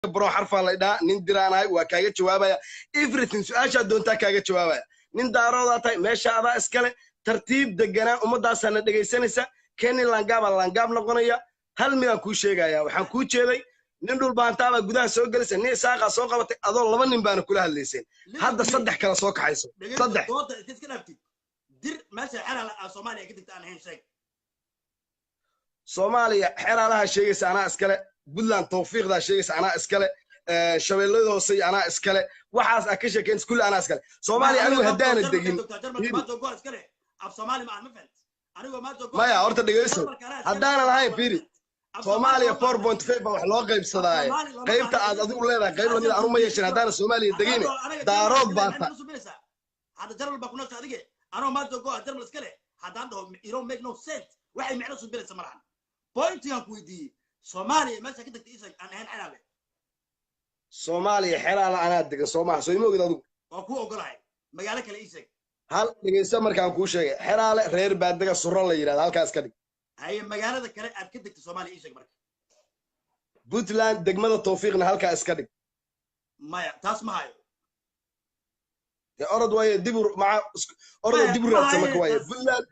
برو حرف الله دا نين ديراناي waa kaaga jawaabaya everything su'aasha doonta kaaga jawaabaya nin daarooda tahay meesha ada iskale tartiib deganaa ummadaasana dhageysanaysa keenin langaab noqonaya hal midaan ku sheegaya waxaan ku jeeday nin dhul baantaaba gudaha soo galaysa nin saaqa soo qabatay adoo laba nin baan kula hadlayseen hadda saddex kala soo kaxayso saddex dir meesha xalal Soomaaliya ka digta aan ahayn shay Soomaaliya xeraalaha sheegaysa ana iskale Puntland tawfiiqda sheegaysa ana iskale shabeellada hoose ana iskale waxaas ka sheekeen isku ana iskale Soomaaliya anigu hadaan degin af Soomaali ma fahant anigu ma jogo maya horta dhageyso hadaan lahayn fiiri Soomaaliya 4.5 ba wax loo qaybsaday qaybta aad adigu leedahay qayb lamid anu ma yeeshin hadaan Soomaaliya degin daarood baanta hada jaral ba kuna saadiga anu ma jogo jaral iskale hadaan dhaho it don't make no sense waxay macna soo bilaysa malahan pointigan ku weydiiyay Soomaaliya meesha ka tagtay isag aan ahayn xalaale Soomaaliya xalaale ana degan Soomaaliya soo ima ogid adigu oo ku ogolahay magaalo kale isag hal dhageysa markaan ku sheegay xalaale reer baadega surro la yiraahdo halkaas ka dhig hay magaalada kale aad ka tagtay Soomaaliya isag marka Puntland degmada tawfiiqna halkaas ka dhig maya taas ma hayo ya orod way dibur ma orod dibur raadsan ka way Puntland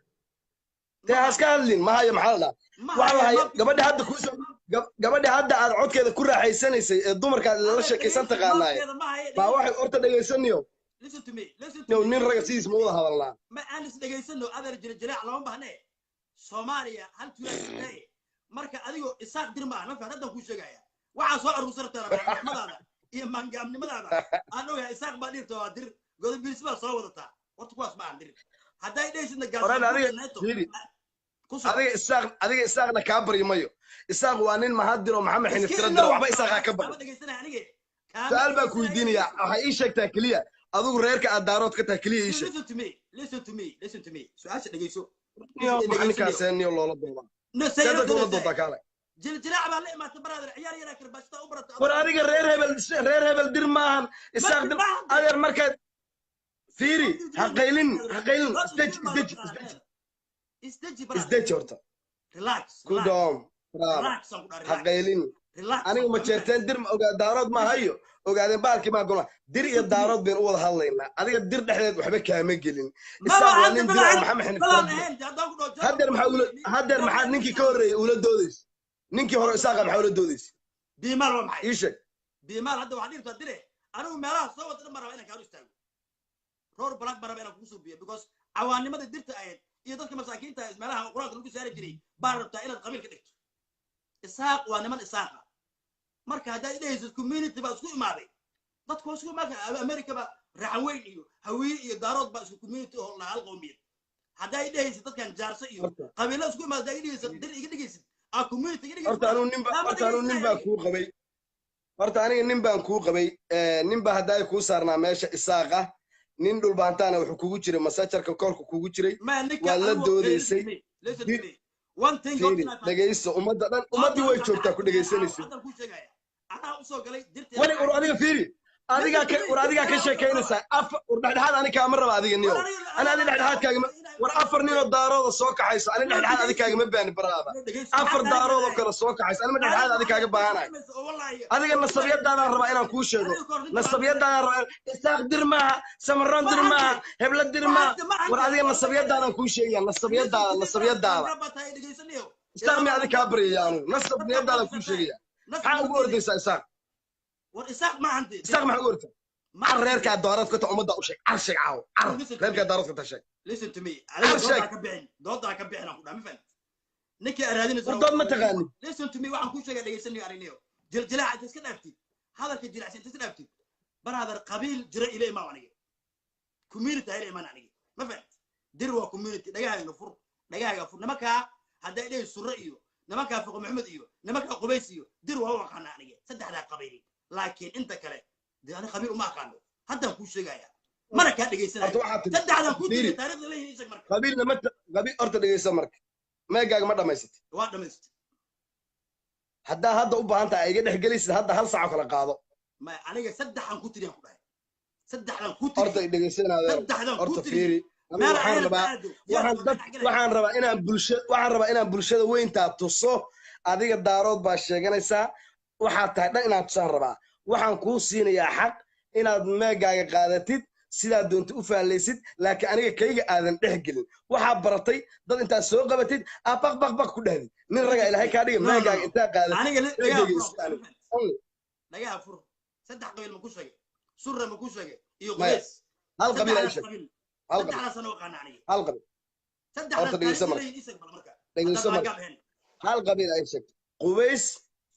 taas ka hadlin ma hayo maxaa la wallahi gabadha hadda aad codkeeda ku raaxaysanaysay ee dumarka la sheekaysan taqaanaay ba waxay horta dhageysanayo listen to me nin raga sidiis ma wada hadalnaa ma aan is dhageysano adeer jirjilaac lama baahne Soomaaliya hal tuulay marka adigo isaaq dir ma ahna fahad ku sheegaya waxa soo aruursartaa raxmadaada iyo mangaamnimadaada aan ogahay isaaq ba dhirto waa dir godobis ba soo wadata horta kuwaas ma aan dir haday dhaysidna gaas adiga isaaqna ka barimayo isaaq waa nin mahadiro maxamed xinif tiradiro waxba isaaqa ka baqo su'aal baa ku weydiinaya waxa ii sheegtaa kaliya adigu reerka aad daarood ka tahay kaliya ii sheeg listen to me su'aasha dhageyso maxanika seenniyo loola doodaa sayda loola doodaa kale jiljilaac baa la imaatay baraadar ciyaar yar karbashta u barato war adiga reer hebel dir maahan isaaq dir adeer marka fiiri haqaylin isdeji horta relax ku doom haqaylin aniga ma jeerteen dir ma ogaa daarood ma hayo ogaadeen baalkii ma gona dir iyo daarood been u wada hadlaynaa adiga dir dhexdeed waxba kaama gelin isaaq waa nin dir maxamed xinif haddeer maxaad ninkii ka horreeyay ula doodays ninkii hore isaaqa maxaa ula doodays biimaal waa maxay ii sheeg biimaal hadda waxaan dhirtaa dire anigu meelaha soo wada dhan maraba inaan kaa istaago roor black maraba inaan kugu soo biyo because cawaanimada dirta ahayd iyo dadka masaakiinta meelaha quraanka lagu saari jiray baa rabtaa inaad qabiil ka dhigto isaaq waa niman isaaqa marka hadday dhaysid community baa isku imaaday dadku isku marka America ba raxweyn iyo hawiye iyo daarood baa isku community oo la hal qowmiyad hadday dhaysid dadkan jaarso iyo qabiilo isku imaaday dhaysid dir iga dhigaysid a community iga dhigaysid horta anu nin baa ku qabay horta aniga nin baan ku qabay nin baa hadday ku saarnaa meesha isaaqa nin dhul baantaana wuxuu kugu jiray masajarka koolku kugu jiray waa la doodaysay one thing dhageyso ummadii way joogtaa ku dhageysanaysa wali adiga fiiri adiga ka sheekaynaysa dhexdhexaad aniga kaama raba adiga niyo ana adiga dhexdhexaadkaaga war afar nin oo daarooda soo kaxayso aniga dhexdhexaad adiga kaaga ma baani baraada afar daarood oo kale soo kaxayso aniga dhexdhexaad adiga kaaga baahanaay adiga nasabiyadaadaan rabaa inaan kuu sheego nasabiyadaadaan rabaa isaaq dir maaha samaroon dir maaha hebla dir maaha war adiga nasabiyadaadaan kuu sheegaya nasabiyadaada isaaq mi adiga kaa baryaya anugu nasabiyadaadaan kuu sheegaya maxaa ugu ordaysaa isaaq war isaaq ma hanti isaaq maxaa ugu ordaysaa مع الريركا دارات كنت عمدا وشيء عرشك عاو ريركا دارات كنت شيء listen to me على دودا كبعنا أقول ما فهمت نكى أرادين ضد ما تغني listen to me وعن كل شيء اللي يسني أرينيو جلجلاء تسكن أفتي هذا الجلجلاء عشان تسكن أفتي بر هذا القبيل جرى إليه ما ونيجي community إليه ما نيجي ما فهمت دروا community دقيقة نفر نمكها هذا إليه السرائيو نمكها فوق محمد إيو نمكها قبيسيو دروا هو كان نيجي صدق هذا قبيلي لكن أنت كله دي أنا خبير وما كانوا هذا كل شيء جاية مرة كان دقيقة سنة صدق هذا كل تاريخ اللي يسمى مرة خبير لما خبير أرتد دقيقة سمرك ما جاك مرة ما يست واحد ما يست هذا أبغى أنت أيجي حجليس هذا هل صعب ولا قاضي ما أنا صدق عن كتير يا أخوي صدق عن كتير أرتد دقيقة سنة هذا أرتد فيري waxaan rabaa inaan bulshada وين تابتصو adiga daarood baa sheeganaysa waxaad tahay dhan inaad tusaan rabaa waxaan kuu siinayaa xaq inaad meegaaga qaadatid sidaa doonta u faalaysid laakiin aniga kayga aadan dhex gelin waxaa baratay dad intaad soo qabatid aa baq baq baq ku dhahdid nin raga ilaahay kaa dhiga meegaaga intaa qaadatid laga furo saddex qabiil ma ku sheegay surra ma ku sheegay iyo qabiis hal qabiil ay sheegay hal qabiil sano qanaaniye hal qabiil saddex dhegeyso marka hal qabiil ay sheegay qubays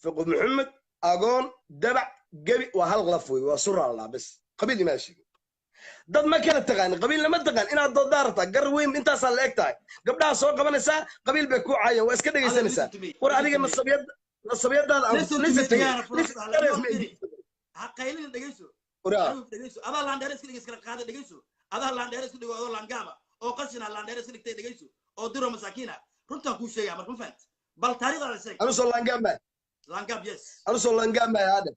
fiqo maxamed agoon dabac gabi waa hal laf wey waa surra allah bas qabiil ma sheegay dad ma kala taqaan qabiil lama taqaan inaad doodaarta gar weyn intaas la eg tahay gabdhaha soo qabanaysa qabiil bay ku caayeen waa iska dhageysanaysaa war adiga nasabiyadaada ha qaylin dhageyso dhageyso adaa laandheeres ka dhageyso kala qaada dhageyso adaa laandheeres ka dhigo laangaaba oo qashina laandheeres ka dhigtay dhageyso oo diro masaakiina runta ku sheegay marka fahant bal taariikhda sheeg anu soo laangaaba yes anu soo laangaaba hada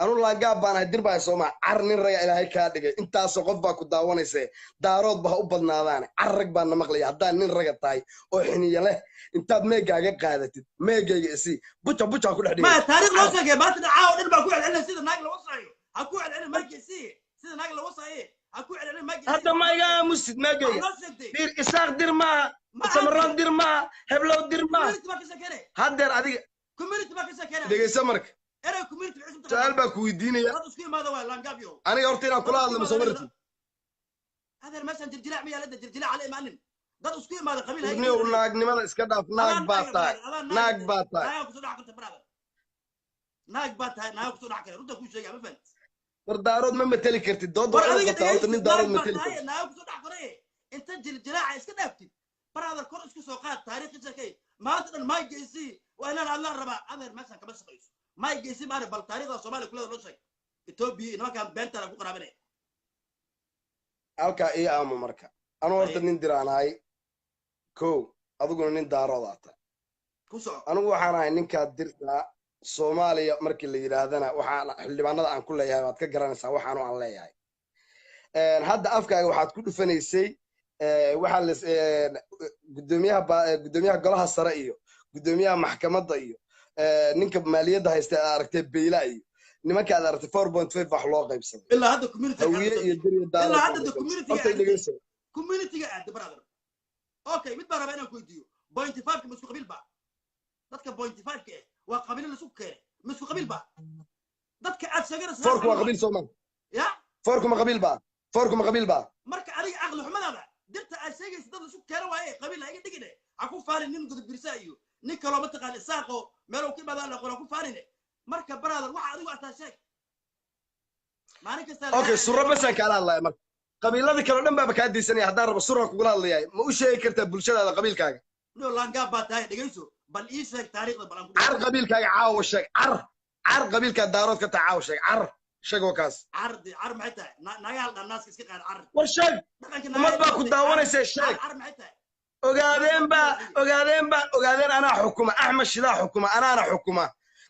anu laangaab baan hadir baa Soomaa car nin raga ilaahay ka dhigay intaas qof baa ku daawanaysa daarood baa u badnaadaan car rag baan maqlay haddaan nin raga tahay oo xiniya leh intaad meegaaga qaadatid meegayga isi buta ku dhex dhigay ma taariikh loo sheegay baad dhacaa oo dhan baa ku celcelinay sida naag la wasaayo ha ku celcelin markiisi sida naag la wasaayo ha ku celcelin markiisi hadda ma iga musid meegayga dir isaaq dir ma samaroon dir ma heblow dir ma haddeer adiga community ma ka shaqeynaa dhegeyso marka أنا كوميرت في عشرة. سؤال بكويديني يا. هذا سكين ماذا وين لانجابيو. أنا قلت لك كل هذا مسومرتي. هذا المسجد جرجلة مية لده جرجلة عليه معنن. هذا سكين ماذا قبيل هاي. ابني وناقني ماذا إسكندر ناق باتا. ناق باتا. ناق كسر حكي تبرد. ناق باتا ناق كسر حكي رد كل شيء ما فهمت. بردارود ما متلي كرتي دود ولا قطعت من دارود متلي. ناق كسر حكي أنت جرجلة إسكندر بتي. برادر كل إسكو سوقات تاريخ كذا ما تدري ما يجيسي وأنا الله ربع هذا المسجد كبس قيس. ما يجيسي ما ربع تاريخ الصومال كله رشيق. إثيوبيا إنما كان بنت أنا بكرة بني. أوكا إيه أمو مركا. أنا قلت نندران هاي. كو. أقول ننداروداتا. كوسو. أنا وحنا إنك درتا Soomaaliya markii la yiraahdana waxaan xildhibaanada aan ku leeyahay waad ka garanaysaa waxaan aan leeyahay hadda afkaaga waxaad ku dhufanaysay waxa la gudoomiyaha golaha sare iyo gudoomiyaha maxkamadda iyo ninka maaliyadda haysta aragtay beela iyo nimanka aad aragtay 4.5 wax loo qaybsaday ilaa hadda community ilaa hadda community ga aad brother okay mid baa rabaa inaan ku weydiiyo 0.5 ka isku qabiil ba dadka 0.5 ka waa qabiil la isku keenay ma isku qabiil ba dadka aad shagaraysaa forku waa qabiil Soomaali ya forku ma qabiil ba marka adiga aqli xumadaada dirta aad sheegaysid dad isku keenay waaye qabiil la iga dhigine ha ku faalin nin gudub birsa iyo nin kale ma taqaan isaaqo meel uu ka badan la qoro ku faalin marka brother waxa adigu aad sheeg maalin kasta okay surra basan kala hadlay marka qabiilada kale dhan baa ka diisanaya haddaan rabo surra kugu hadlayay ma u sheegi kartaa bulshadaada qabiilkaaga no langa ba tahay dhageyso bal ii sheeg taariikhda balan ku car qabiilkaaga caawo sheeg car qabiilka daarood ka tacaawo sheeg sheeg wakaas car maxay tahay nagaal dhannaas iska qaad car war sheeg umad baa ku daawanaysa sheeg car maxay tahay ogaadeen anaa xukuma axmed shidaa xukuma anaana xukuma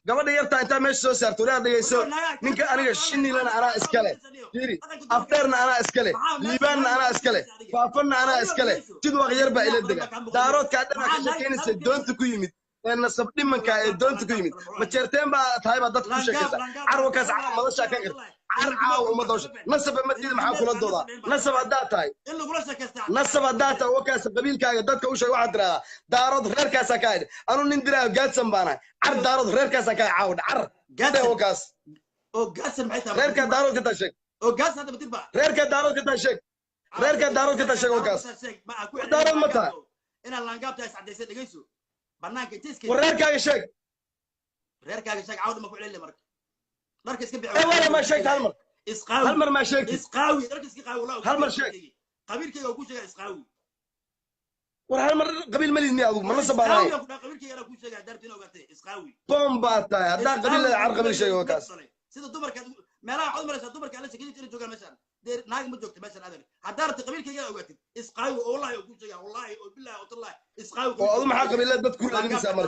gabadha yarta inta meesha soo saarto walaal dhageyso ninka aniga shinilana anaa iskale fiiri afteerna anaa iskale liibaanna anaa iskale faafanna anaa iskale jid waqyar baa ila dega daaroodka dhana ka sheekeynaysa doonta ku yimid ee nasab dhimanka ee doonta ku yimid ma jeerteen baa tahay baa dadku sheekaysa carwakaas madasha ka qir caaw uma dawsha nasab ma tiid maxaa kula dooda nasab hadaa tahay in lagu la sheekaysta nasab hadaa tahay wakaas qabiilkaaga dadka u sheeg waxa tiraada daarood reerkaas ka hayd anu nin diraa gaadsan baana car daarood reerkaas ka caawd car gaadhay wakaas oo gaadsan maxay tahay reerka daarood ka tashay oo gaadsan hadda matirba reerka daarood ka tashay reerka daarood ka tashay wakaas daarood ma tahay ina laangaabta is cadeysay dhageyso banaanka tiiska reerkaaga sheeg caawd ma ku celin marka darka iska bixi wala ma sheegta hal mar ma sheegti isqaawi darka iska qaawi la hal mar sheeg qabiilkayga ku sheegay isqaawi war hal mar qabiil ma lidni adigu ma sabaanay qabiilkayga ku sheegay dartiin ogaatay isqaawi bomba tahay hadaa qabiil la car qabiil sheegay wakaas sida dumarka meelaha cod maraysa dumarka la sheegay inay joogaan meeshan deer naag ma joogto meeshan adan hadaa rabta qabiilkayga ogaatay isqaawi wallahi ku sheegay wallahi oo billahi oo tallahi isqaawi oo adu maxaa qabiilada dad ku raadinaysa mar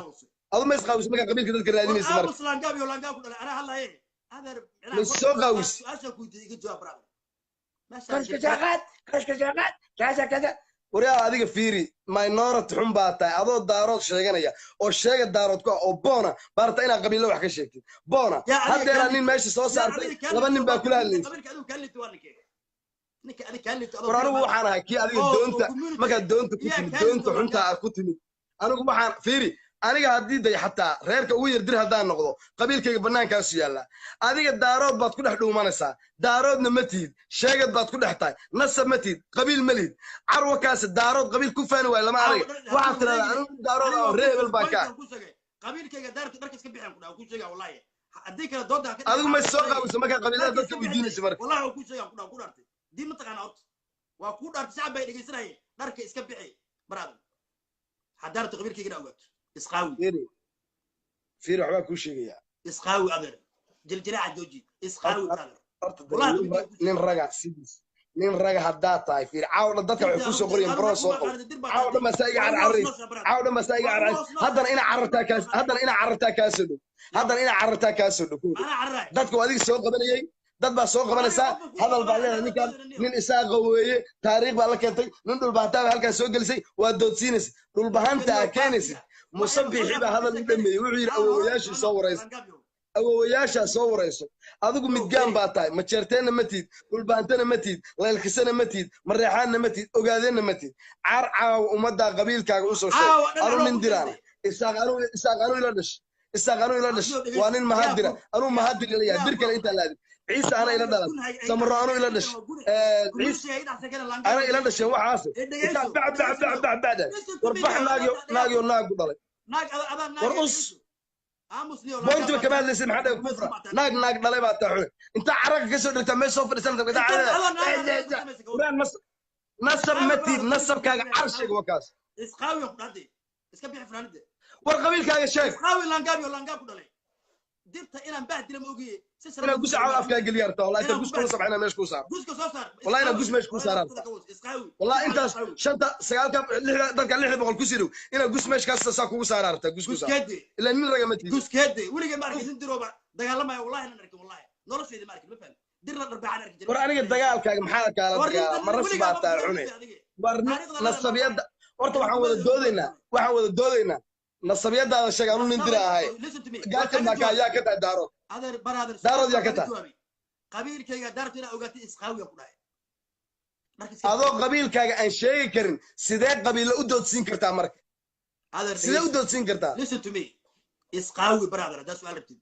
adu ma isqaawis marka qabiilka dadka raadinaysa mar muslaan gaab iyo langaab ku dhalay ana hadlaye هذا سوقاوس عشان كنت يجي جواب برادر كشكشاقات كذا waryaa adiga fiiri minority xun baa tahay adoo daarood sheeganaya oo sheega daarood ku ah oo boona baarta inaad qabiilo wax ka sheegtid boona haddeera nin meesha soo saartay laba nin baa kula hadlaysa war anigu waxaan ahay kii adiga doonta markaad doonta ku timid doonta xunta aad ku timid anigu waxaan fiiri aniga haddii day xataa reerka ugu yar dir haddaan noqdo qabiilkayga bannaankaasu yaallaa adiga daarood baad ku dhex dhuumanaysaa daaroodna ma tihid sheegad baad ku dhex tahay nasab ma tihid qabiil ma lihid carwakaas daarood qabiil ku faani waay lama aniga waxaad tidhahdaa anigu daarood oo ree hebel baan ka qabiilkayga daarta dharka iska bixin ku dhaw ku sheegaa wallahi haddii kale dooda adigu ma soo qaabiso markaa qabiilada dadka weydiinaysa marka wallahi waa ku sheegaa ku dhaw ku dhaartay diin ma taqaana horta waa ku dhaartay shacab bay dhegeysanayeen dharka iska bixi baraad haddaarta qabiilkayga ina ogaato isqaawi fiiri waxbaa kuu sheegayaa isqaawi adeer jiljilaaca jooji isqaawi adeer nin raga sidiis nin raga haddaa tahay fiiri caawdha dadka waxay ku soo qoriyeen baro soo qor caawdha masaa iga carcarrays caawdha masaa iga carcarrays haddana ina carartaa kaa soo dhow haddana ina carartaa kaa soo dhow dadka waa adiga soo qabanayay dad baa soo qabanaysaa hadal baa leedahay ninkan nin isaaqa weeye taariikh baa la keentay nin dhulbahantaa baa halkaas soo gelisay waa doodsiinaysa dhulbahanta aa keenaysid musabixi baa hadal u dhameeyey wuxuu yidhi awowayaashii soo waraysa awowayaashaa soo warayso adigu midgaan baa tahay majeerteenna ma tiid dhulbahantana ma tiid leelkisana ma tiid mareexaanna ma tiid ogaadeenna ma tiid car caawa ummaddaa qabiilkaaga u soo sheeg anu nin diraana isaaq anu ila dhash isaaq anu ila dhash waa nin mahadira anuu mahadir ila yahay dir kale intaa laadin ciise ana ila dhalan samaro anu ila dhash ciise ana ila dhasheen waxaase intaa bacbacbacbacbacda warbax naagyo naagu dhalay war us boontiba kama hadlaysid maxaa dhaga kufra naag dhalay baa taa xune intaa caraga ka soo dhigtaa meel soo fadhiisanata nasab ma tiid nasabkaaga carshiga waa kaas war qabiilkaaga sheeg dirta inaan bahdila ma ogiye inaan gus caaw afkaa geliya arta wallahi inta gus kula sabxina meesha kuu saar wallahi inaan gus meesha kuu saar wallahi intaas shanta sagaalka dadka 600 ku sidow inaan gus meesha kaas saa kugu saar arta gus ku saar ila nin raga ma tiid gus keede weliga ma arkin dirooba dagaalamaya wallahi inaan arkin wallahi noloshayda ma arkin ma fahmi dirna dharbacaan arkin war aniga dagaalkaaga maxaa kala dagaala maras baa taa cunay war nasabiyada horta waxaan wada doodaynaa nasabiyadaada sheeg anu nin dira ahay gaatan ma ka yaa ka tahay daarood daarood yaa ka tahay qabiilkayga daarta inaa ogaatay isqaawiya ku dhahay adoo qabiilkaaga aan sheegi karin sidee qabiilo u doodsiin kartaa marka sidee u doodsiin kartaa listen to me isqaawi brother that's what rabtid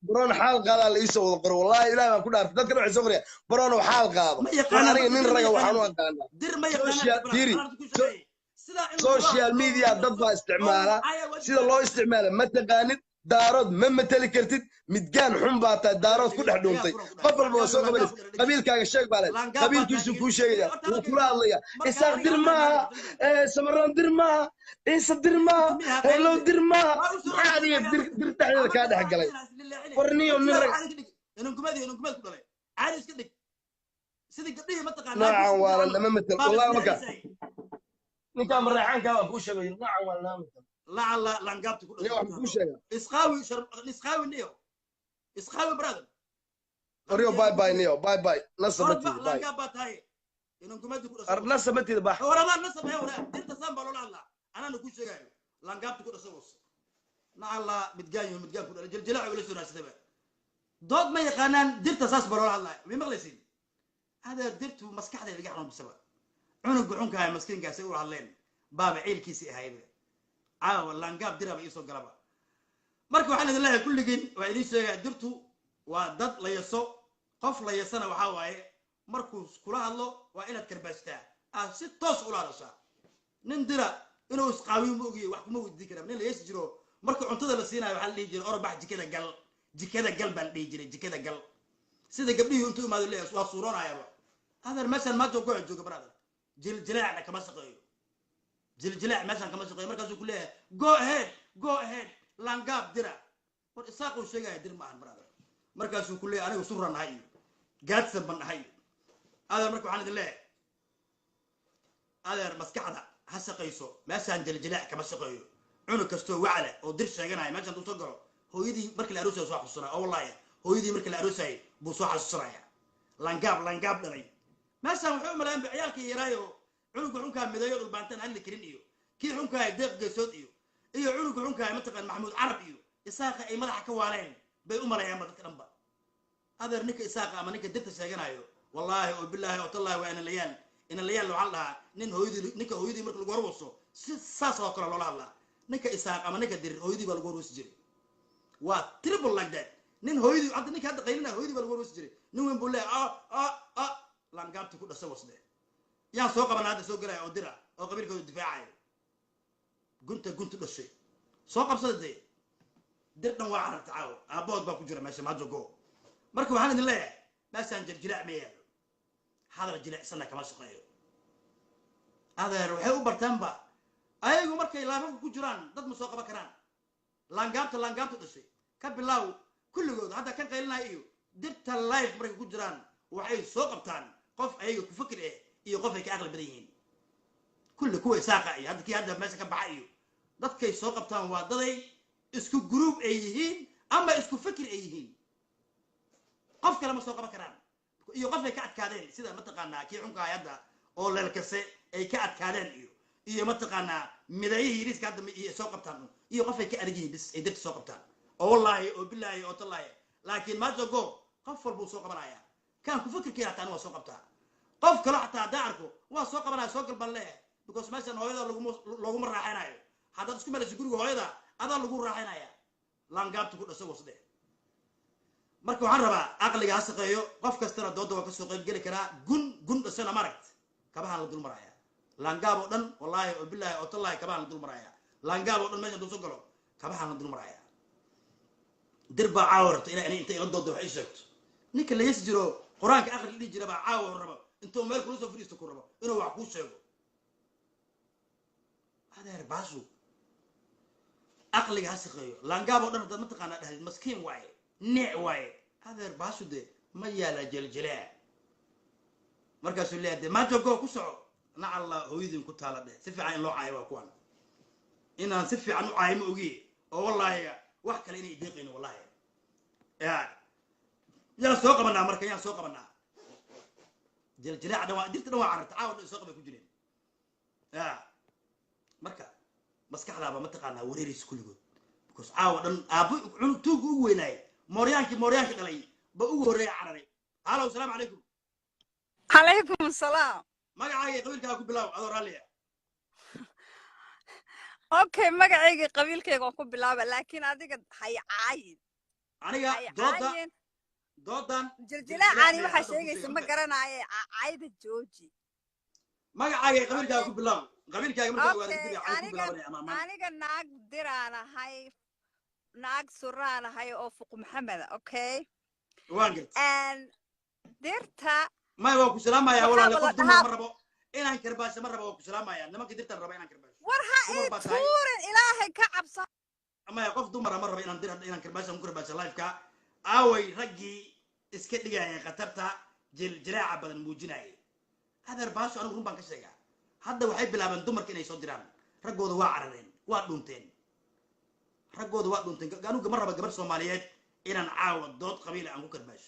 baroon xaal qaada la isoo wada qoro wallahi ilaahay baan ku dhaartay dadka waxay soo qoraya baroon xaal qaado aniga nin raga waxaan u aqaanaa dir ma yaqaan social media dad baa isticmaala sida loo isticmaala ma taqaanid daarood ma matali kartid midgaan xun baa tahay daarood ku dhex dhuuntay qof walba waa soo qabanaysa qabiilkaaga sheeg baa leh qabiilkiisu kuu sheegaya wuu kula hadlaya isaaq dir maaha samaraan dir maaha ciise dir maaha helow dir maaha maxaa adiga dir dhexdeeda kaa dhex galay warniyo nin rag noocan waala lama matal wallahi maka ninkaan mareexaankaa waa kuu sheegay noocan waa lama matal لعل لانجابت كل اسخاوي اسخاوي نيو اسخاوي برادر وريو باي باي نيو باي باي نصبتي باي لانجابت هاي انكم ما تقولوا نصبتي باي ورا ما نصب هي ورا انت سامبل ولا لا انا نقول شيء لانجابت كل سوس لعل متجاي كل جلجلع ولا سوره سبب ضد ما يقانان درت اساس ولا لا مي مغلسين هذا درت مسكحده اللي قاعد بسبب عنق هاي مسكين قاعد يسوي هاللين باب عيلكيسي هاي caawa laangaab diraba iisoo galaba marka waxaan idin leeyahay kulligiin waa idiin sheegaya dirtu waa dad la yaso qof la yasana waxaa waaye markuu kula hadlo waa inaad karbaashtaa aad si toos ula hadashaa nin dira inuu isqaawiyo ma ogiye wax kuma weydiin karaa nin la yasi jiro marka cuntada la siinayo waxaa la dhihi jiray orobax jikada gal baa la dhihi jiray jikada gal sida gabdhihii intuu imaado leeyahay waa suuroonayaaba adeer meeshaan maanta ku jooga brother jiljilaacna kama shaqeeyo جلجلاع مثلا كما شقي مركز كلها جو اهيد لانغاب درا ور اساقو شيغا يدير معن برادر مركز كلها انا سرنا هاي قاد سبن هاي هذا مركو عند الله هذا مسكحدا هسقيسو مثلا جلجلاع كما شقيو عنو كستو وعله او دير شيغاناي مثلا تو سوغلو هويدي مركل العروسه سو خسرا او والله هويدي مركل العروسه بو سو خسرايا لانغاب دني مثلا وحو ملان بعيالك يرايو cunug xunkaa midayo dhulbaantan hadli karin kii xunkaa deeq geesood cunug xunkaa mataqaan maxamuud carab isaaqa ay madaxa ka waaleen bay u malayaan dadka dhanba adeer ninka isaaqa ama ninka dirta sheeganayo wallahi oo billahi oo tallahi wa ana layaan waxaa dhahaa ninka hooyadii marka lagu warwaso si saas oo kale loola hadlaa ninka isaaq ama ninka dir hooyadii baa lagu warwasi jiray waa triple like that nin hooyadii hadda ninka hadda qaylina hooyadii baa lagu warwasi jiray nin weyn buu leeyahay langaabti ku dhashay wasde yaan soo qabanaa hadda soo galaya oo dira oo qabiilkooda difaacayo gunta dhashay soo qabsada dee dir dhan waa carabta caawo aabood baa ku jira meesha maajogo marka waxaan idin leeyahay meeshaan jirjilaac ma yaalo hadal jilicsanna kama shaqeeyo adeer waxay u bartaanba ayagu markay laafafka ku jiraan dad ma soo qaban karaan langaabta dhashay ka bilaaw kulligood hadda kan qaylinaya dirta life markay ku jiraan waxay soo qabtaan qof ayaga ku fikir iyo qof ay ka aqli badan yihiin kulli kuwa isaaqa hadda kii hadda meesha ka baxa dadkay soo qabtaan waa daday isku group ay yihiin ama isku fikir ay yihiin qof kale ma soo qaban karaan iyo qof ay ka adkaadeen sida mataqaanaa kii xunka hadda oo leelkase ay ka adkaadeen iyo mataqaanaa midayihii riiska hadda soo qabtaan iyo qof ay ka argiin bis ay dirta soo qabtaan oo wallahi oo billahi oo tallahi laakiin ma jogo qof walba soo qabanaya kan ku fikirkeena taan waa soo qabtaa qof kale xataa daarku waa soo qabanaya soo galban leh because meeshan hooyada lagu raaxaynayo hadda isku meel guriga hooyada adaa lagu raaxaynaya langaabtu ku dhashay wasde marka waxaan rabaa aqliga ha shaqeeyo qof kastana dooda waa ka soo qayb geli karaa gun dhashana maragt kabahan la dul maraya langaab oo dhan wallahi oo billahi oo tallahi kabahan la dul maraya langaab oo dhan meesha dul soo galo kabahan la dul maraya dirba caawrta inta ila doodo waxay sheegto ninka la yees jiro quraanka aqri dhigi jira baa caawr rabo intuu meel kula soo fadhiisto ku rabo inuu wax ku sheego adeer baasu aqliga ha shaqeeyo langaab oo dhan dad mataqaana dhahay maskiin waaye نيع واي هذا الباسو ده ما يلا جلجلاء مركز اللي ده ما جوكو كسر نع الله هو يدين كتاله ده سفي عن لو عايوا كوان إن سفي عن عايم أوجي أو والله يا واحد كليني يدقين والله يا سوق بنا مركز يا سوق بنا جلجلاء دوا ديرت دوا عرت عاود سوق بكوجين مركز مسك على ما تقالنا وريريس كل جود بكوس عاود أبو عن توجو ويناي موريانك دلي بأوه ريع عربي هلا والسلام عليكم عليكم السلام مقعي قبيلك أكو بلاو أدور عليها أوكي مقعي قبيلك أكو بلاو لكن هذيك حي عايد أنا دودا جلجلاء عاني waxa sheegaysa ma garanayo caayda jooji مقعي قبيلك أكو بلاو قبيلك أكو بلاو aniga naag diraanahay naag suraanahay oo fuq maxamed okay waangirta dirta ما هو كسلامة ولا لقط مرة إنا كرباش مرة هو كسلامة نما كدرت الربع إنا كرباش ورها تور إلهي كعب صح أما يقف دو مرة إنا ندير إنا كرباش مكرباش لايف كا أوي رجي إسكت لجاه قترتها جراعة بدن موجناي هذا رباش أنا غربان كشيء هذا وحيد بلا من دمر كنا يصدران رجوا ذو عررين وادونتين رجوا ذو وادونتين قالوا مرة بجبر سوماليات إنا نعاود دوت قبيلة أنكو كرباش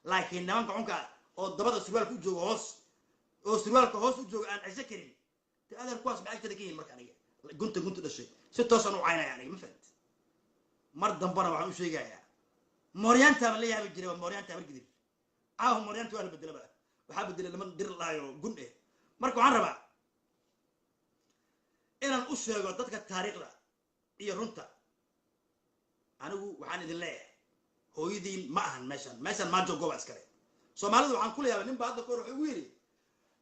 لكن نمان كعنك oo dabada surwaalku joogo hoos oo surwaalka hoos u joogo aan ciise karin taadar kuwaas maxay ka dhigeen marka aniga gunta dhashay si toosan u caynaya aniga ma fahmt mar dambana waxaan u sheegayaa mooryaanta ma leeyahay jiray mooryaanta mar gidib mooryaanta waa la bedelaba waxa bedelay lama dir laayo gun marka waxaan rabaa inaan u sheego dadka taariikhda iyo runta anigu waxaan idin leeyahay hooyadiin ma ahan meeshan ma joogo waa iskale Soomaalidu waxaan ku leeyahay nin baad ka ruux ugu yiri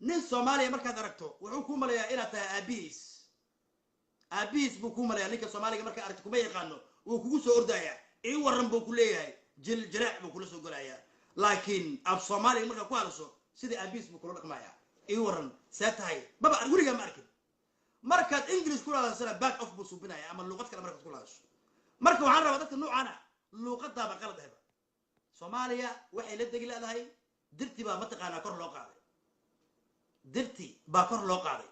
nin Soomaaliya markaad aragto wuxuu ku maleeyaa inaad tahay aabis buu ku maleeyaa ninka Soomaaliga marka aragto kuma yaqaano uu kugu soo ordaya ee waran buu ku leeyahay jilaac buu kula soo galaya laakiin af Soomaaliga marka ku hadasho sida aabis buu kula dhaqmaya ee waran saatahay baba guriga ma arkin markaad English ku hadasho back off buu subinaya ama luqad kale markaad ku hadasho marka waxaan rabaa dadka noocaana luqadda ba qalad ah Soomaaliya waxay la degi leedahay dirti baa mataqaana kor loo qaaday dirti baa kor loo qaaday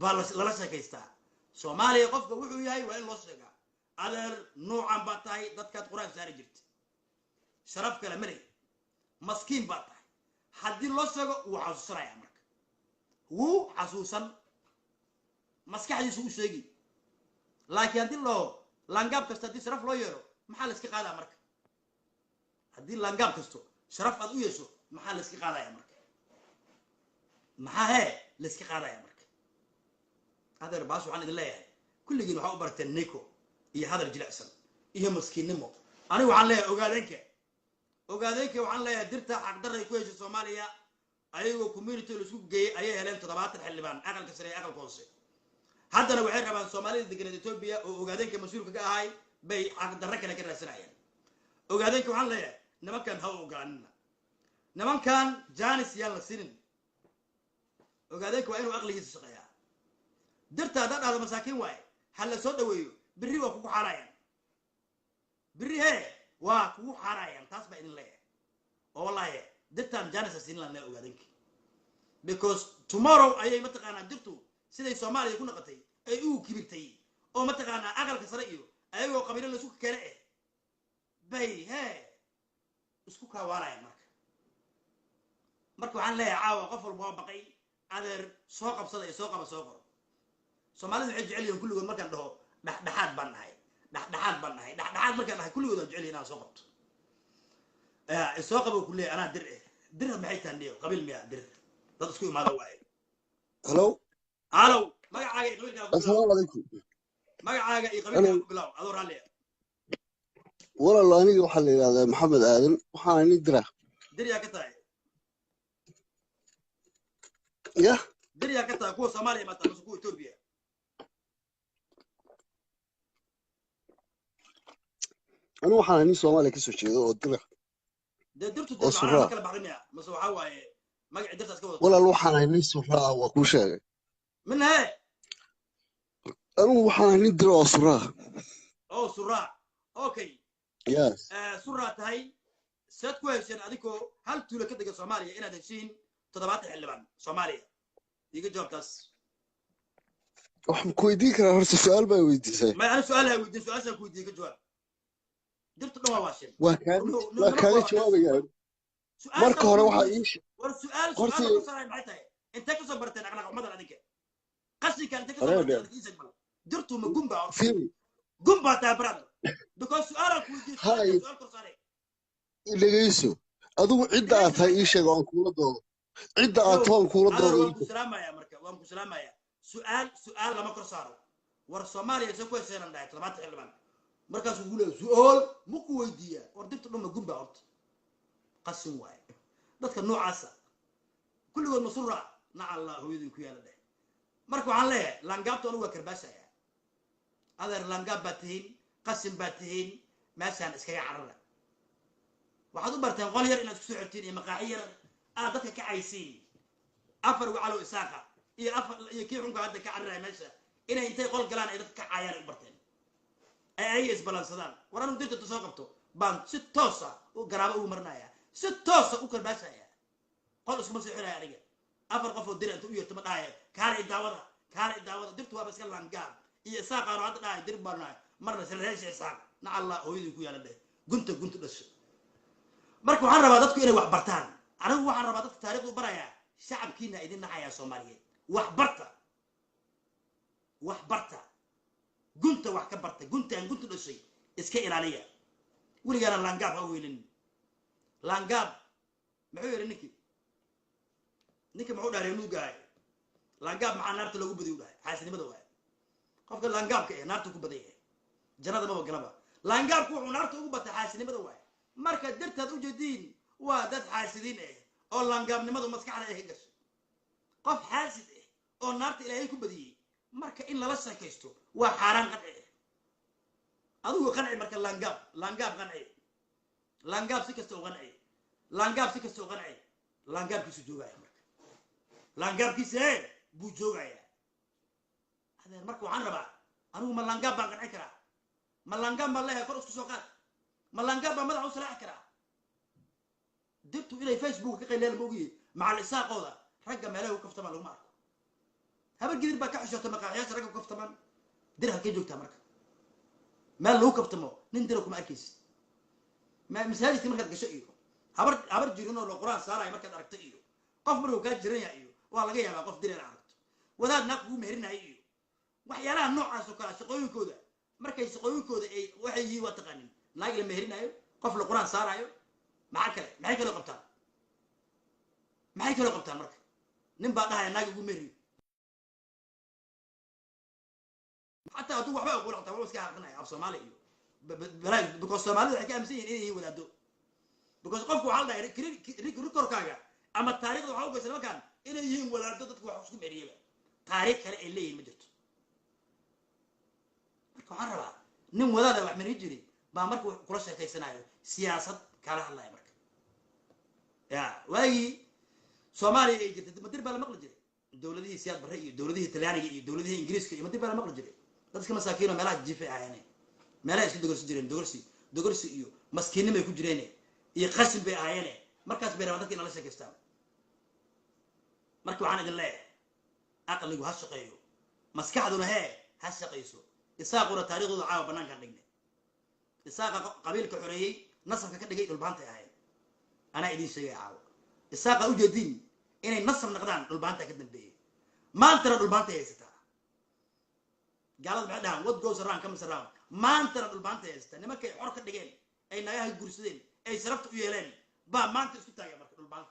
baa la sheekaystaa Soomaaliya qofka wuxuu yahay waa in loo sheegaa adeer noocan baa tahay dadkaad quraan saari jirtay sharaf kale malay maskiin baa tahay haddii loo sheego wuu xasuusanaya marka هو حسوسا مسكح دي سوق شيء لكن هدي لو لانجاب كستا دي شرف لو يرو محل اسكي قادا مرك هدي لانجاب كستو شرف اد يسو محل اسكي قادا يا مرك ما هي لاسكي قادا يا مرك هذا رباس وحنا لله كل جيل waxaa u bartay niko iyo hadal jilicsan iyo maskiinimo ani waxaan leeyahay ogaadeenka waxaan leeyahay dirta xaq daray ku heshay Soomaaliya ayagoo community la isku geeyay ayay heleen 70 xildhibaan aqalka sare aqalka hoose haddana waxay rabaan Soomaalida degan Ethiopia oo ogaadeenka mas'uulka ka ahay bay xaq darro kale ka raadsanayaan ogaadeenka waxaan leeyahay nimankan ha ogaanina nimankan Janis yaan la sinin ogaadeenka waa inuu aqligiisa shaqeeyaa dirta dad aad masaakiin waay hal soo dhaweeyo biri waa kugu xaraayaan biri he waa kugu xaraayaan taas ba idin leeyahay oo wallahi dirtan Janis siin la ogaadeenka because tomorrow ayay mataqaanaa dirtu siday Soomaaliya ku noqotay ay u kibirtay oo mataqaanaa aqalka sare iyo ayagoo qabiilo la isku keenay bay he isku kaawaanayaan marka waxaan leeyahay caawa qof walba baqay adeer soo qabsada iyo soo qaba soo qor Soomaalida waxay jecel yihiin kulligood markaan dhaho dhaxdhaxaad baan nahay dhaxdhaxaad markaan nahay kulligood waa jecel yihiin soo qabto soo qabo kullee ana dir maxay taandiyo qabiil miya dir dad isku imaado waay hello magacaaga iyo qabiilkaaga assalaamu alaykum magacaaga iyo qabiilkaaga bilaw adoo raaliya walaal aniga waxa la yiraahdaa maxamed aadan waxaan ni dirya ka tahay ya dirya ka tahay kuwa Soomaaliya ma tahay kuwa Ethiopia anu waxaan ni Soomaaliya ka soo jeedo oo dirtu dirtu kala baxrinaya ma soo waxa waaye magac dirta iska wada walaal waxaan ni suraa waa ku sheegay من هي anu waxaan ni diro suraa سراء اوكي yes سراء تهي سد كويسين اديكو هل توله كدغ Soomaaliya inaad heshiin 7 xildhibaan Soomaaliya diga joogtaas waxaan ku weydiin karaa horta su'aal baa weydiisay ma ana su'aalaha weydiin su'aasha ku weydiin ka jawaab dirtu dhawa waashin waa kaaga jawaabayaa marka hore waxa ii war su'aal ku saray maxay tahay inta ka soo barteen aqlaq umada adinka qasi kan inta ka soo barteen isag bal dirtu ma gumba ta brother because su'aal ku weydiin su'aal ku saray ilagayso adigu cidda aad tahay ii sheeg aan kula doodo cidda aad toon kula doodo waan ku salaamaya su'aal lama kor saaro war Soomaaliya soo kuweysan dhaay 7 xildhibaan markaas uu leeyahay su'aal ma ku weydiiya war dirtu dhuma gumba horta qasin waay dadka noocaas kulligood masura na Allah hooyadii ku yaala dhaay marka waxaan leeyahay langaabta anigu waa karbaashaya adeer langaab baatihin qasin baatihin meeshaan iskaga carara waxaad u barteen qol yar inaad ku soo xirtiin iyo maqaaxi yar aad dadka ka caysiin afar wacalo isaaqa iyo afar iyo kii xunka hadda ka carray meesha inay intay qol galaan ay dadka ka caayaan u barteen ay isbalansadaan waranu dirta soo qabto baan si toos ah u garaabo u marnaya si toos ah u karbaashaya qol isma soo xiraya aniga afar qof oo dir inta u yeerto ma dhaaya kaale daawada dirtu waa iska langaab iyo isaaqa hadda dhaay dir barnaa marna salreesh isaaq na Allah hooyadii ku yaala dheer gunta dhasho marka waxaan rabaa dadku inay wax bartaan anigu waxaan rabaa dadka taariikhdu baraya shacabkiina idin nacaya Soomaaliyeed wax barta gunta wax ka barta gunta dhashay iska ilaaliya wiligaana langaab ha weelin langaab muxuu yiri ninki muxuu dhaarey nuugaay langaab maxaa naarta lagu badiyo dhahay xaasinimada waay qofka langaabka ee naarta ku badayay jannada ma galaba langaabku wuxuu naarta ugu batay xaasinimada waay marka dirtaad u jeedin waa dad xaasidiin oo langaabnimadu maskaxda ay gashay qof xaasid oo naarta Ilaahay ku badiyay marka in lala sheekaysto waa xaraan qadci adigu qanci marka langaab qanci langaab si kasta u qanci langaabkiisu joogaya marka langaabkiisa buu joogaya adeer marka waxaan rabaa anigu ma langaab baan qanci karaa ma langaab ma leeyahay kor isku soo qaad ma langaab baan madax u salaax karaa dirtu inay Facebook ka qeyleel moogiye macal isaaqooda ragga meelaha u kaftama lagu arko haba gidir ba ka xishooto maqaaxiyaasha ragga u kaftamaan dir halkay joogtaa marka meel lagu kaftamo nin diro kuma arkaysid ma masaajidka markaad gasho iyo habar jirin oo quraan saaray markaad aragto iyo qof markuu ka jiran yahay iyo waa laga yaabaa qof direer aragto wadaad naag kugu meherinayo iyo waxyaalaha noocaas oo kale shaqooyinkooda markay shaqooyinkooda ay waxay yihiin waa taqaanin naag la meherinayo qof la quraan saarayo maxay kale qabtaan marka nin baa dhahaya naag ugu meheriyo حتى أدو وحبا أقول حتى والله مسكها عقنا يا Soomaali iyo balaay because Soomaalidu waxay ka aaminsan yihiin inay wadaado because qofku waxa la dhahay record-kaaga ama taariikhda waxa uu gashay markaan inay yihiin wadaado dadku wax isku meeriyay taariikh kale ay leeyihiin ma jirto marka waxaan rabaa nin wadaada wax meeri jiray baa markuu kula sheekaysanayo siyaasad kala hadlaya marka ya waagi Soomaaliya ay jirtay madir baa la maqli jiray dawladihii siyaad barre iyo dawladihii Talyaaniga iyo dawladihii Ingiriiska iyo madir baa la maqli jiray dadka masaakiin oo meelaha jiifay ahaayeen meelaha isku dogorsi iyo maskiinimo ay ku jireen iyo qashin bay ahaayeen markaas bay rabaan dadka in la sheekaystaan marka waxaan idin leeyahay aqligu ha shaqeeyo maskaxduna ha shaqeyso isaaquna taariikhdooda caawa banaanka dhignay isaaqa qabiilka xoreeyay nasabka ka dhigay dhulbaantay ahaayeen ana idin sheegay caawa isaaqa u jeedin inay nasab noqdaan dhulbaanta ka dambeeyay maantana dhulbaantay haysata قالت بعدها what goes around comes around ما أنت رد البانت يا أستاذ نما كي حركة دقيقة أي نجاح الجرسدين أي سرفت ويلين با ما أنت اسكت يا مرك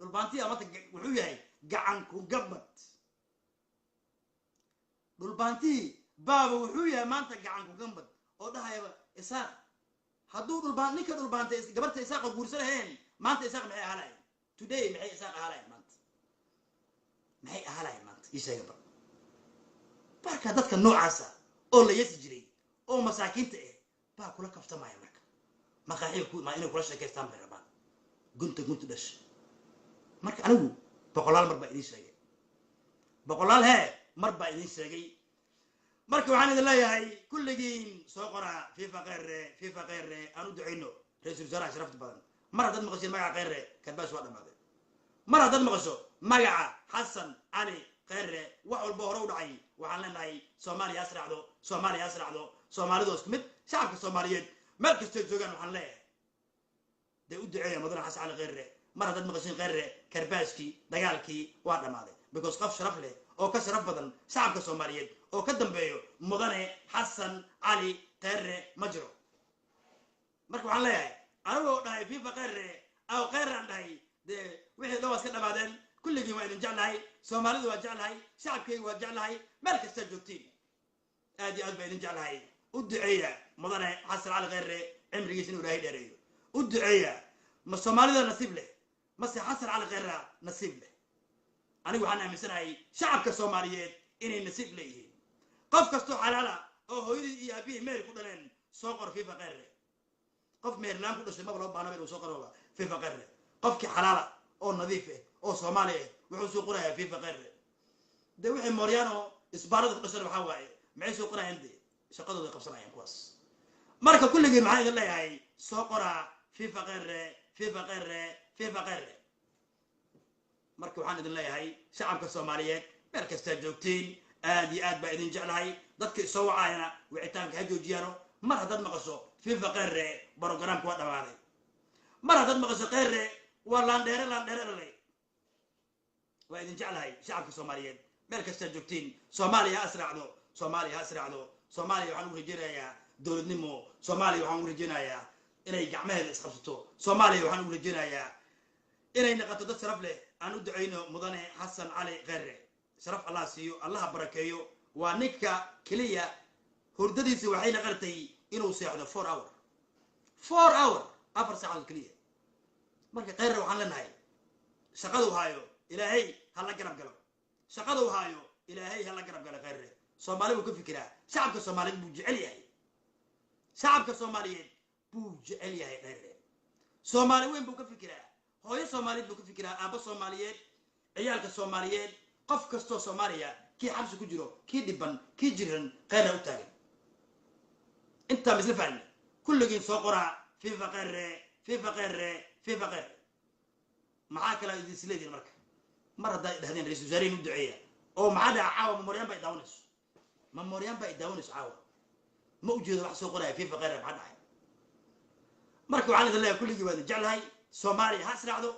البانت يا مرك وحوي قعنكم قبت البانت بابا وحوي ما أنت قعنكم قبت أو ده يا إسحاق هدور البانت نكد البانت قبرت إسحاق الجرسدين هين ما أنت إسحاق معي أهلاي today معي إسحاق أهلاي ما أنت معي أهلاي ما أنت إيش يا قبر بارك هذاك النوع عسى أو لا يسجري أو مساكين تأه بارك ولا كفت معي مرك ما خايف ما إنه كلش كيف تعمل ربان قنت دش مرك أنا بقولال مربع إيدي شيء بقولال هاي مربع إيدي شيء مرك وعند الله هاي كل جين سوقنا في فقير أنا دعينه رئيس الوزراء شرفت بدن مرة دم قصير مع غير كتباش واحد ماذا مرة دم قصو مع حسن علي غير وحول بهرو دعي وعلنا سومالي أسرع سومالي دوس كمد شعب الصوماليين مركز تجوجان وحنا ده ودعي مدن حس على غيره مرة دم قصير غير كرباشكي دجالكي واحد ماذا بيكوز قف شرف له أو كشرف بدن شعب الصوماليين أو كدم بيو مدن حسن علي غير مجرو مركب على أنا بقول في فقير أو غير عندي ده وحده دوس كده بعدين كل جيم وين جعلها سومالي وجعلها شعبكي وجعلها مركز تجوتين ادي ادبين جعلها ودعيه مدن حسن على غير عمري سنه راهي داريو ودعيه ما سومالي نصيب له ما حسن على غير نصيب له انا waxaan aaminsanahay shacabka Soomaaliyeed inay nasiib leeyihiin qof kasto xalaala oo hooyadii iyo aabihii meel ku dhaleen soo qor fi faqir qof meel laan ku dhashay ma loo baana meel soo qorooba fi faqir qofki xalaala oo nadiif ah oo Soomaali ah wuxuu soo qorayaa fi faqir de wixii Mooriano isbaarada ku dhashay waxa waaye maxay soo qorayaan shaqadooda qabsanayaan kuwaas marka kulligii maxay idin leeyahay soo qora fi faqir marka waxaan idin leeyahay shacabka Soomaaliyeed meel kasta joogtiin aad iyo aad baa idin jeclahay dadka soo wacayna wicitaanka ha joojiyano mar hadad maqasho fi faqir barogaraamku waa dhamaaday mar hadad maqasho qeyr waa laan dheere waa idin jeclahay shacabka Soomaaliyeed meel kasta joogtiin Soomaaliya asraacdo Soomaaliya waxaan u rajaynayaa dawladnimo Soomaaliya waxaan u rajaynayaa inay gacmaheeda isqabsato Soomaaliya waxaan u rajaynayaa inay noqoto dad sharaf leh aan u duceyno mudane Xasan Cali Khayre sharaf Allah siiyo Allah barakeeyo waa ninka kaliya hurdadiisa waxay la qartay inuu seexdo 4 hour 4 saacadood kaliya marka Khayre waxaan leenahay shaqadu haayo ilaahay hala garab galo shaqadu haayo ilaahay hala garab galo Khayre Soomaali buu ka fikiraa shacabka Soomaaliyeed buu jecel yahay shacabka Soomaaliyeed buu jecel yahay Khayre Soomaali weyn buu ka fikiraa hooyo Soomaaliyeed buu ka fikiraa aaba Soomaaliyeed ciyaalka Soomaaliyeed qof kasto Soomaaliya ki xabsi ku jiro ki dhiban ki jiran Khayre u taagan inta misla fahmi kulligiin soo qora fi faqir maxaa kala idin isleedin marka mar haday dhahdeen ra'iisul wasaaraha u duceeya oo maxaa caawa Mooriyan bay daawanayso Mooriyan bay daawanayso caawa ma u jeedo wax soo qoraya fi faqir maxaa dhahay marka waxaan idin leeyahay kulligii waa jeclahay Soomaaliya ha israacdo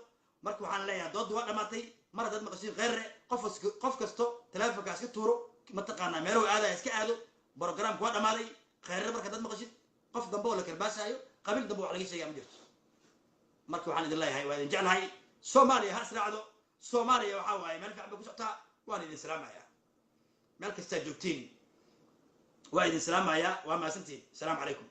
marka waxaan leeyahay dood waa dhamaatay mar hadad maqashin Khayre qof kasto telefonka iska tuuro mataqaanaa meelow aada iska aado programku waa dhamaaday khayr marka dad maqashid qof dambe oo la karbaasayo qabiil dambe wax laga sheegaa ma jirto marka waxaan idin leeyahay waa idin jeclahay Soomaaliya ha israacdo Soomaaliya waxa waaye meel fiican bay ku socotaa waan idin salaamayaa meel kasta joogtiin waa idin salaamayaa waa maasantiin salaam calaykum